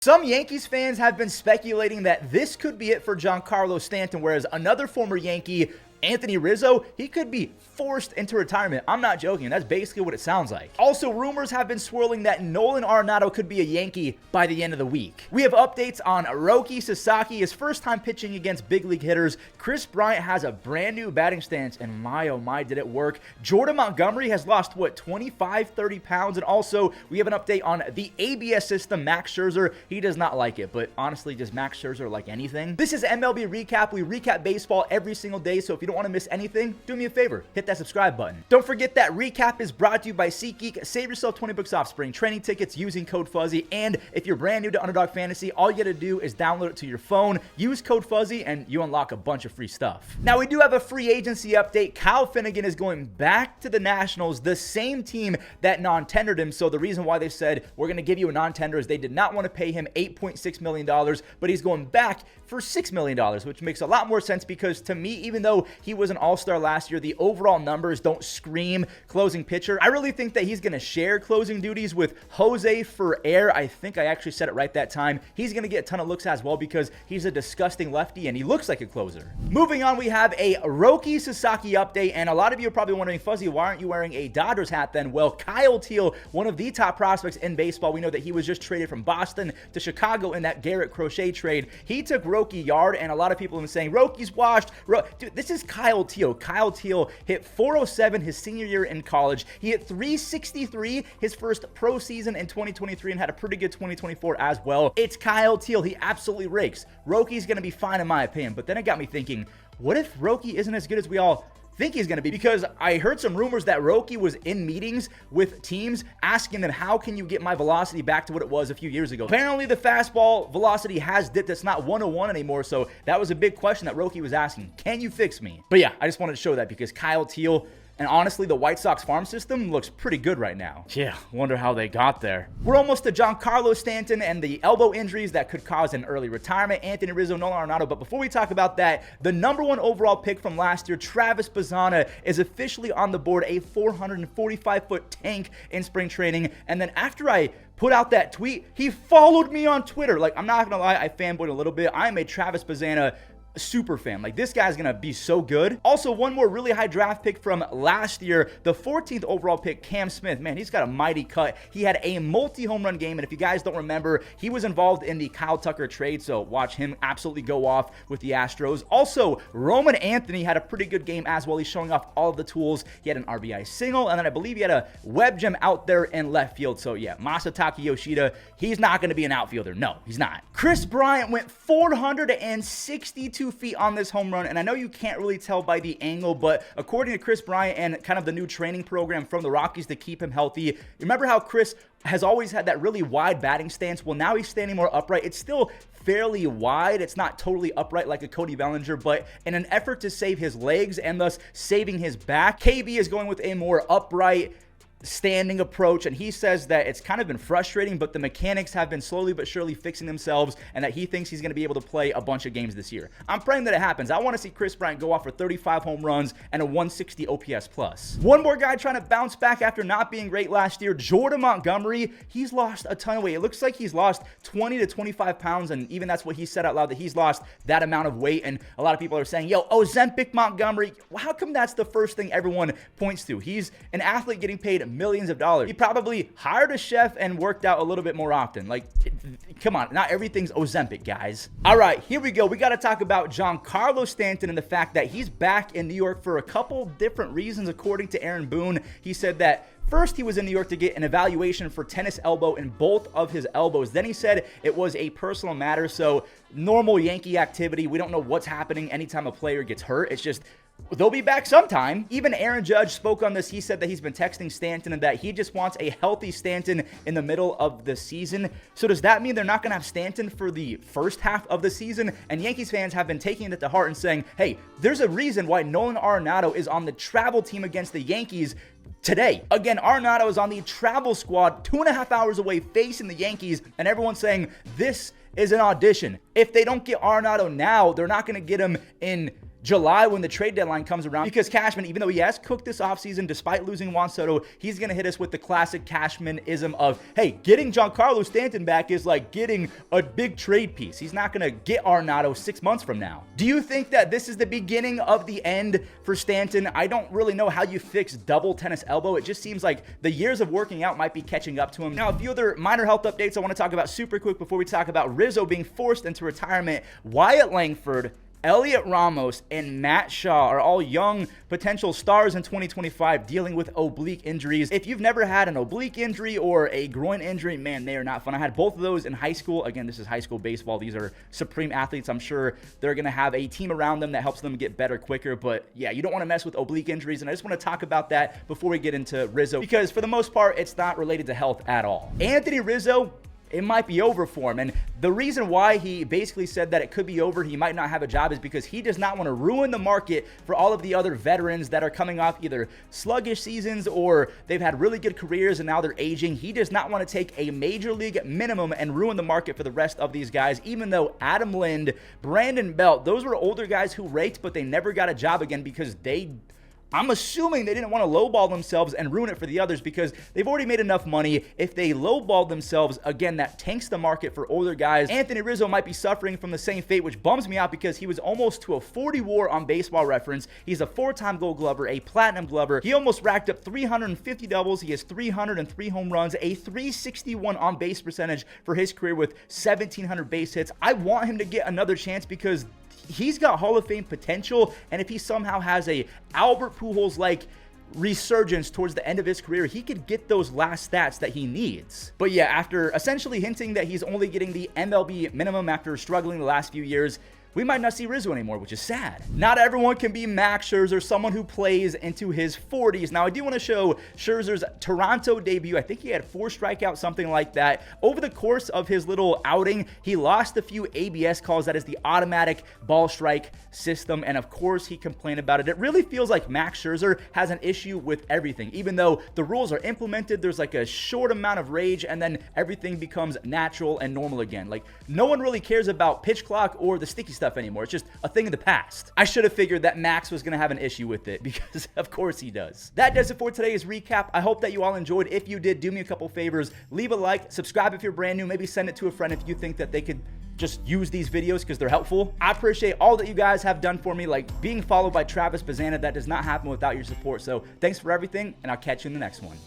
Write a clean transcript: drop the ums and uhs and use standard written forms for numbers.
Some Yankees fans have been speculating that this could be it for Giancarlo Stanton, whereas another former Yankee, Anthony Rizzo, he could be forced into retirement. I'm not joking. That's basically what it sounds like. Also, rumors have been swirling that Nolan Arenado could be a Yankee by the end of the week. We have updates on Roki Sasaki, his first time pitching against big league hitters. Kris Bryant has a brand new batting stance, and my oh my, did it work. Jordan Montgomery has lost, what, 25, 30 pounds? And also, we have an update on the ABS system. Max Scherzer, he does not like it, but honestly, does Max Scherzer like anything? This is MLB Recap. We recap baseball every single day, so if you don't want to miss anything, do me a favor, hit that subscribe button. Don't forget that Recap is brought to you by SeatGeek. Save yourself 20 bucks off spring training tickets using code Fuzzy, and if you're brand new to Underdog Fantasy, all you gotta do is download it to your phone, use code Fuzzy, and you unlock a bunch of free stuff. Now, we do have a free agency update. Kyle Finnegan is going back to the Nationals, the same team that non-tendered him. So the reason why they said we're gonna give you a non-tender is they did not want to pay him $8.6 million, but he's going back for $6 million, which makes a lot more sense because to me, even though he was an all-star last year, the overall numbers don't scream closing pitcher. I really think that he's going to share closing duties with Jose Ferrer. I think I actually said it right that time. He's going to get a ton of looks as well because he's a disgusting lefty and he looks like a closer. Moving on, we have a Roki Sasaki update, and a lot of you are probably wondering, Fuzzy, why aren't you wearing a Dodgers hat then? Well, Kyle Teal, one of the top prospects in baseball, we know that he was just traded from Boston to Chicago in that Garrett Crochet trade. He took Roki yard, and a lot of people have been saying, Roki's washed. Dude, this is Kyle Teal. Kyle Teal hit 407 his senior year in college. He hit 363 his first pro season in 2023 and had a pretty good 2024 as well. It's Kyle Teal. He absolutely rakes. Roki's going to be fine in my opinion, but then it got me thinking, what if Roki isn't as good as we all think he's going to be? Because I heard some rumors that Roki was in meetings with teams asking them, how can you get my velocity back to what it was a few years ago? Apparently the fastball velocity has dipped. It's not 101 anymore. So that was a big question that Roki was asking. Can you fix me? But yeah, I just wanted to show that because Kyle Teal, and honestly, the White Sox farm system looks pretty good right now. Yeah, wonder how they got there. We're almost to Giancarlo Stanton and the elbow injuries that could cause an early retirement. Anthony Rizzo, Nolan Arenado. But before we talk about that, the #1 overall pick from last year, Travis Bazzana, is officially on the board, a 445-foot tank in spring training. And then after I put out that tweet, he followed me on Twitter. Like, I'm not gonna lie, I fanboyed a little bit. I'm a Travis Bazzana super fan. Like, this guy's gonna be so good. Also, one more really high draft pick from last year, the 14th overall pick, Cam Smith. Man, he's got a mighty cut. He had a multi-home run game, and if you guys don't remember, he was involved in the Kyle Tucker trade, so watch him absolutely go off with the Astros. Also, Roman Anthony had a pretty good game as well. He's showing off all of the tools. He had an RBI single, and then I believe he had a web gem out there in left field. So yeah, Masataka Yoshida, he's not gonna be an outfielder. No, he's not. Kris Bryant went 462 feet on this home run, and I know you can't really tell by the angle, but according to Kris Bryant and kind of the new training program from the Rockies to keep him healthy, remember how Kris has always had that really wide batting stance? Well, now he's standing more upright. It's still fairly wide. It's not totally upright like a Cody Bellinger, but in an effort to save his legs and thus saving his back, KB is going with a more upright standing approach, and he says that it's kind of been frustrating, but the mechanics have been slowly but surely fixing themselves, and that he thinks he's going to be able to play a bunch of games this year. I'm praying that it happens. I want to see Kris Bryant go off for 35 home runs and a 160 OPS plus. One more guy trying to bounce back after not being great last year, Jordan Montgomery. He's lost a ton of weight. It looks like he's lost 20 to 25 pounds, and even that's what he said out loud, that he's lost that amount of weight. And a lot of people are saying, yo, Ozempic Montgomery. Well, how come that's the first thing everyone points to? He's an athlete getting paid millions of dollars. He probably hired a chef and worked out a little bit more often. Like, come on, not everything's Ozempic, guys. All right, here we go. We got to talk about Giancarlo Stanton and the fact that he's back in New York for a couple different reasons. According to Aaron Boone, he said that first, he was in New York to get an evaluation for tennis elbow in both of his elbows. Then he said it was a personal matter, so normal Yankee activity. We don't know what's happening anytime a player gets hurt. It's just they'll be back sometime. Even Aaron Judge spoke on this. He said that he's been texting Stanton and that he just wants a healthy Stanton in the middle of the season. So does that mean they're not going to have Stanton for the first half of the season? And Yankees fans have been taking it to heart and saying, hey, there's a reason why Nolan Arenado is on the travel team against the Yankees today. Again, Arenado is on the travel squad 2.5 hours away facing the Yankees, and everyone's saying this is an audition. If they don't get Arenado now, they're not going to get him in July when the trade deadline comes around, because Cashman, even though he has cooked this offseason despite losing Juan Soto, he's going to hit us with the classic Cashman-ism of, hey, getting Giancarlo Stanton back is like getting a big trade piece. He's not going to get Arenado 6 months from now. Do you think that this is the beginning of the end for Stanton? I don't really know how you fix double tennis elbow. It just seems like the years of working out might be catching up to him. Now, a few other minor health updates I want to talk about super quick before we talk about Rizzo being forced into retirement. Wyatt Langford, Elliot Ramos, and Matt Shaw are all young potential stars in 2025 dealing with oblique injuries. If you've never had an oblique injury or a groin injury, man, they are not fun. I had both of those in high school. Again, this is high school baseball. These are supreme athletes. I'm sure they're going to have a team around them that helps them get better quicker. But yeah, you don't want to mess with oblique injuries. And I just want to talk about that before we get into Rizzo, because for the most part, it's not related to health at all. Anthony Rizzo, it might be over for him. And the reason why he basically said that it could be over, he might not have a job, is because he does not want to ruin the market for all of the other veterans that are coming off either sluggish seasons or they've had really good careers and now they're aging. He does not want to take a major league minimum and ruin the market for the rest of these guys, even though Adam Lind, Brandon Belt, those were older guys who raked, but they never got a job again because I'm assuming they didn't want to lowball themselves and ruin it for the others because they've already made enough money. If they lowballed themselves, again, that tanks the market for older guys. Anthony Rizzo might be suffering from the same fate, which bums me out because he was almost to a 40 WAR on Baseball Reference. He's a 4-time Gold Glover, a Platinum Glover. He almost racked up 350 doubles. He has 303 home runs, a 361 on base percentage for his career with 1,700 base hits. I want him to get another chance because he's got Hall of Fame potential, and if he somehow has a Albert Pujols-like resurgence towards the end of his career, he could get those last stats that he needs. But yeah, after essentially hinting that he's only getting the MLB minimum after struggling the last few years, we might not see Rizzo anymore, which is sad. Not everyone can be Max Scherzer, someone who plays into his 40s. Now, I do want to show Scherzer's Toronto debut. I think he had 4 strikeouts, something like that. Over the course of his little outing, he lost a few ABS calls. That is the automatic ball strike system. And of course, he complained about it. It really feels like Max Scherzer has an issue with everything. Even though the rules are implemented, there's like a short amount of rage, and then everything becomes natural and normal again. Like, no one really cares about pitch clock or the sticky stuff anymore. It's just a thing of the past. I should have figured that Max was going to have an issue with it because of course he does. That does it for today's recap. I hope that you all enjoyed. If you did, do me a couple favors. Leave a like, subscribe if you're brand new, maybe send it to a friend if you think that they could just use these videos because they're helpful. I appreciate all that you guys have done for me, like being followed by Travis Bazana. That does not happen without your support. So thanks for everything, and I'll catch you in the next one.